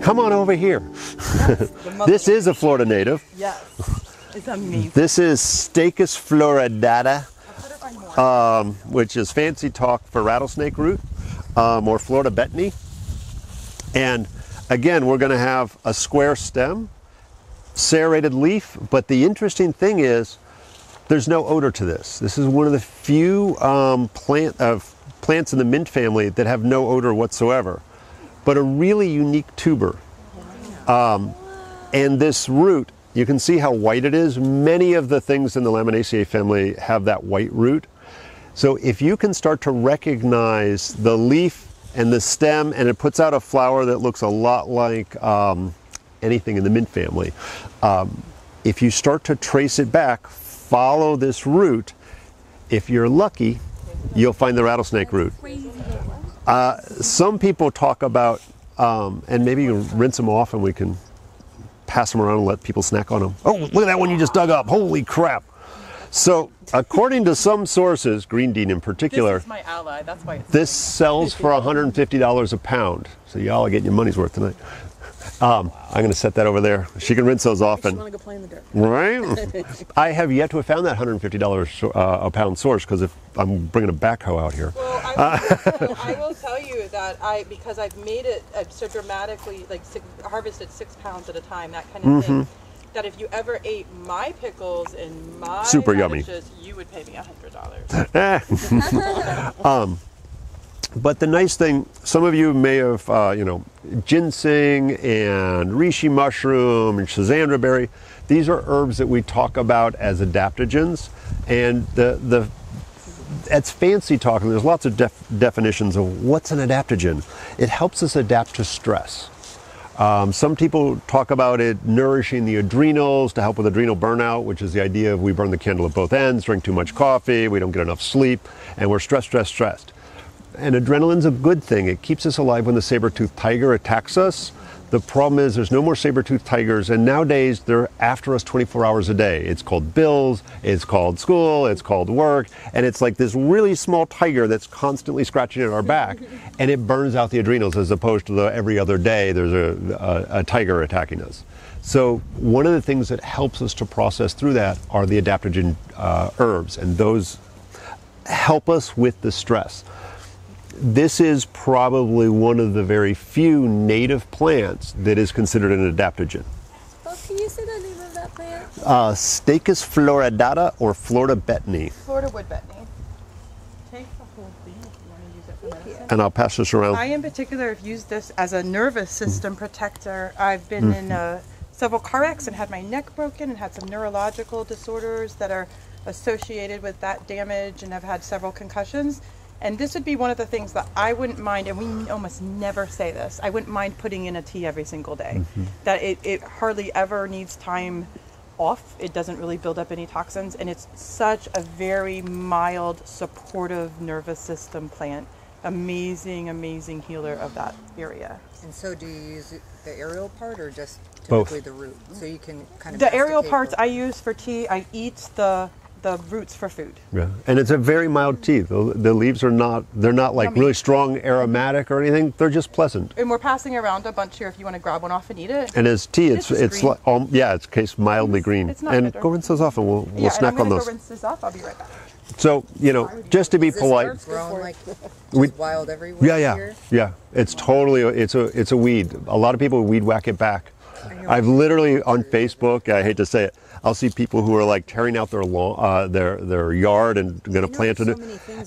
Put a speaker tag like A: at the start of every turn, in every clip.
A: Come on over here. This is a Florida native.
B: Yes. It's amazing.
A: This is Stachys floridata, which is fancy talk for rattlesnake root, or Florida betony. And again, we're going to have a square stem, serrated leaf, but the interesting thing is there's no odor to this. This is one of the few plants in the mint family that have no odor whatsoever, but a really unique tuber. And this root, you can see how white it is. Many of the things in the Laminaceae family have that white root. So if you can start to recognize the leaf and the stem, and it puts out a flower that looks a lot like anything in the mint family. If you start to trace it back, follow this root, if you're lucky, you'll find the rattlesnake root. Some people talk about, and maybe you can rinse them off and we can pass them around and let people snack on them. Oh, look at that one you just dug up. Holy crap. So, according to some sources, Green Dean in particular,
B: this is my ally. That's why it's
A: this sells for $150 a pound. So y'all are getting your money's worth tonight. I'm going to set that over there. She can rinse those off. And
B: want to go play in the dirt.
A: Right? I have yet to have found that $150 a pound source, because if I'm bringing a backhoe out here.
B: Well, I will tell you that because I've made it so dramatically, like harvested 6 pounds at a time, that kind of thing, that if you ever ate my pickles and my
A: super yummy,
B: you would pay me $100.
A: But the nice thing, some of you may have, ginseng and reishi mushroom and schizandra berry. These are herbs that we talk about as adaptogens, and it's fancy talking. There's lots of definitions of what's an adaptogen. It helps us adapt to stress. Some people talk about it nourishing the adrenals to help with adrenal burnout, which is the idea of we burn the candle at both ends, drink too much coffee, we don't get enough sleep, and we're stressed. And adrenaline's a good thing. It keeps us alive when the saber-toothed tiger attacks us. The problem is there's no more saber-toothed tigers, and nowadays they're after us 24 hours a day. It's called bills, it's called school, it's called work, and it's like this really small tiger that's constantly scratching at our back, and it burns out the adrenals, as opposed to every other day there's a tiger attacking us. So one of the things that helps us to process through that are the adaptogen herbs, and those help us with the stress. This is probably one of the very few native plants that is considered an adaptogen.
C: Oh, can you say the name of that plant?
A: Stachys floridata, or Florida betony.
B: Florida wood betony. Take the whole thing if you want to use it for medicine.
A: And I'll pass this around.
B: I in particular have used this as a nervous system protector. I've been in several car wrecks and had my neck broken and had some neurological disorders that are associated with that damage, and I've had several concussions. And this would be one of the things that I wouldn't mind, and we almost never say this, I wouldn't mind putting in a tea every single day. That it hardly ever needs time off. It doesn't really build up any toxins, and it's such a very mild, supportive nervous system plant. Amazing healer of that area.
D: And so do you use the aerial part or just
A: Both.
D: typically the root? So you can kind of
B: The aerial
D: masticate
B: parts I use for tea. I eat the roots for food.
A: Yeah, and it's a very mild tea. The leaves are they're not like really strong aromatic or anything. They're just pleasant.
B: And we're passing around a bunch here if you want to grab one off and eat it.
A: And as tea, it's
B: green.
A: It's mildly green.
B: It's not
A: and
B: bitter.
A: go rinse those off, and we'll snack
B: and I'm
A: on those.
B: Go rinse this off. I'll be right back.
A: So, just to be
D: Is this
A: polite.
D: herb grown like just wild everywhere here?
A: Yeah. It's totally it's a weed. A lot of people weed whack it back. I've literally on Facebook, I hate to say it, I'll see people who are like tearing out their lawn, their yard and going to plant it,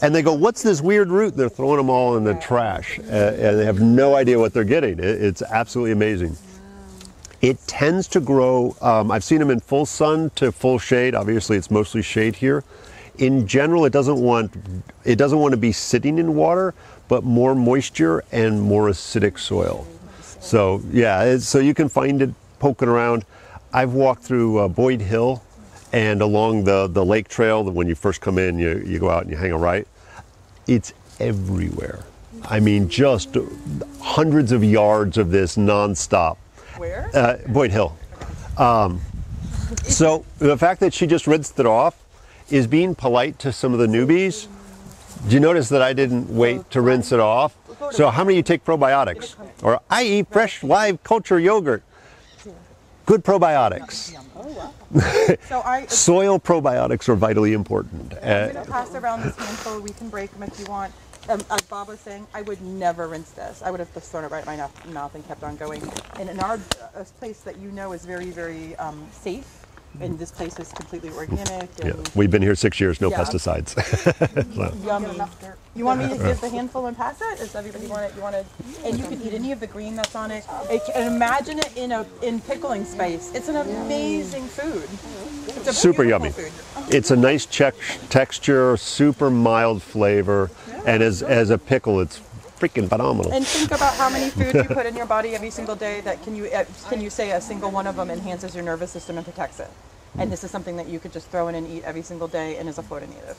A: and they go, "What's this weird root?" They're throwing them all in the trash, and they have no idea what they're getting. It's absolutely amazing. It tends to grow. I've seen them in full sun to full shade. Obviously, it's mostly shade here. In general, it doesn't want to be sitting in water, but more moisture and more acidic soil. So yeah, so you can find it poking around. I've walked through Boyd Hill and along the lake trail. When you first come in, you go out and you hang a right. It's everywhere. I mean, just hundreds of yards of this nonstop.
B: Where?
A: Boyd Hill. So the fact that she just rinsed it off is being polite to some of the newbies. Do you notice that I didn't wait to rinse it off? So how many of you take probiotics? Or I eat fresh live culture yogurt. Good probiotics.
B: So
A: Soil probiotics are vitally important.
B: I'm going to pass around this handful. We can break them if you want. As Bob was saying, I would never rinse this. I would have just thrown it right in my mouth and kept on going. And in our place that you know is very, very safe, and this place is completely organic. And
A: Yeah, we've been here 6 years, no
B: Yeah.
A: pesticides. So.
B: Yummy. You want me to give the handful and pass it? Does everybody want it? You want it? And you can eat any of the green that's on it. And imagine it in pickling spice. It's an amazing food. It's a
A: Super
B: beautiful
A: yummy.
B: food.
A: It's a nice texture, super mild flavor, and as a pickle, it's freaking phenomenal.
B: And think about how many foods you put in your body every single day. That can you say a single one of them enhances your nervous system and protects it? And this is something that you could just throw in and eat every single day, and is a photonative.